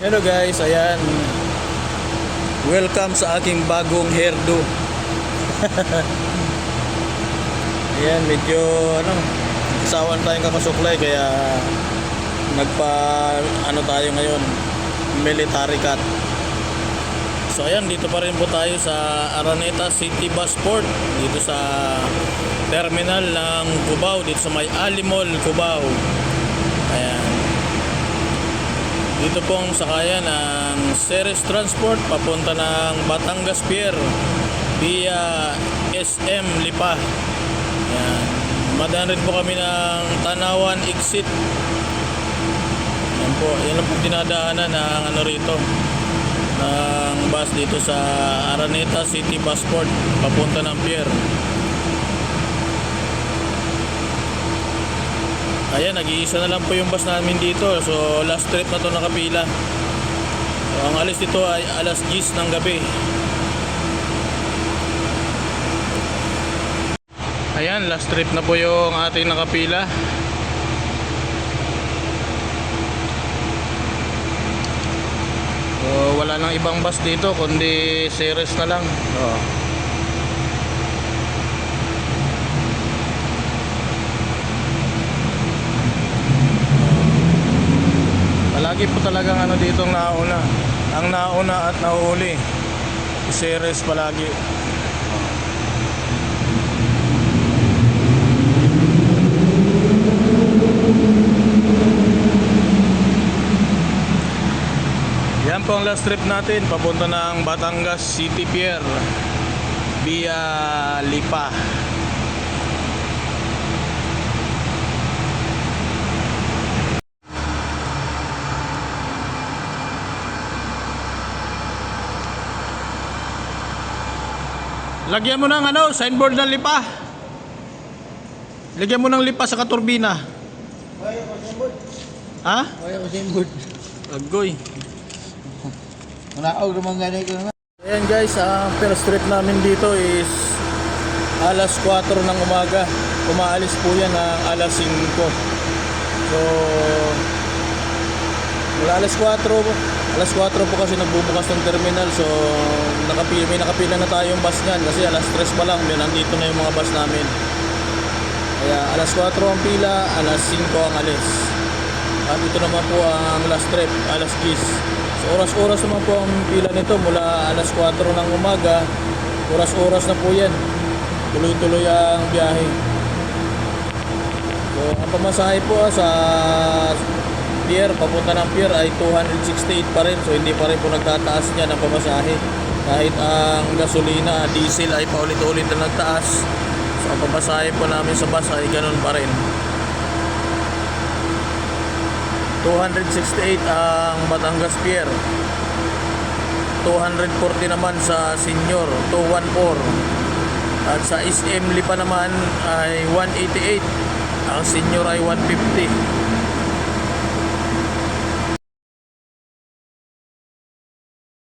Hello guys, ayan. Welcome sa aking bagong hairdo. Ayan, medyo kasawan tayong kakasuklay kaya tayo ngayon, military cut. So ayan, dito pa rin po tayo sa Araneta City Busport, dito sa terminal ng Cubao, dito sa may Alimol, Cubao. Ayan. Dito pong sakayan ng Ceres Transport papunta ng Batangas Pier via SM Lipa. Ayan. Madaan rin po kami ng Tanawan Exit. Ayan po, yan lang po dinadaanan ng rito ng bus dito sa Araneta City Busport papunta ng pier. Ayan, nag-iisa na lang po yung bus namin dito. So last trip na to nakapila. So ang alis dito ay alas 10 ng gabi. Ayan, last trip na po yung ating nakapila. So wala nang ibang bus dito kundi Ceres na lang. Palagi po talagang dito nauna. Ang nauna at nahuli Ceres palagi. Yan po ang last trip natin papunta ng Batangas City Pier via Lipa. Lagyan mo ng signboard ng Lipa. Lagyan mo ng Lipa sa katurbina. Kaya ko simbod. Ha? Kaya ko simbod. Agoy. Manaog naman ganay ko naman. Ayan guys, ang first trip namin dito is alas 4 ng umaga. Umaalis po yan ng alas 5. So mula alas 4 po kasi nagbubukas ng terminal. So may nakapila na tayong bus niyan kasi alas 3 pa lang nandito na yung mga bus namin. Kaya alas 4 ang pila, alas 5 ang alis. At ito naman po ang last trip, alas 10. So oras-oras naman po ang pila nito mula alas 4 ng umaga. Oras-oras na po yan. Tuloy-tuloy ang biyahe. So ang pamasahe po sa pier, papunta ng pier ay 268 pa rin. So hindi pa rin po nagtataas niya ng pamasahe. Kahit ang gasolina, diesel ay paulit-ulit na nagtaas. So ang pamasahe po namin sa bus ay ganun pa rin. 268 ang Batangas Pier. 240 naman sa Senior, 214. At sa SM Lipa naman ay 188. Ang Senior ay 150.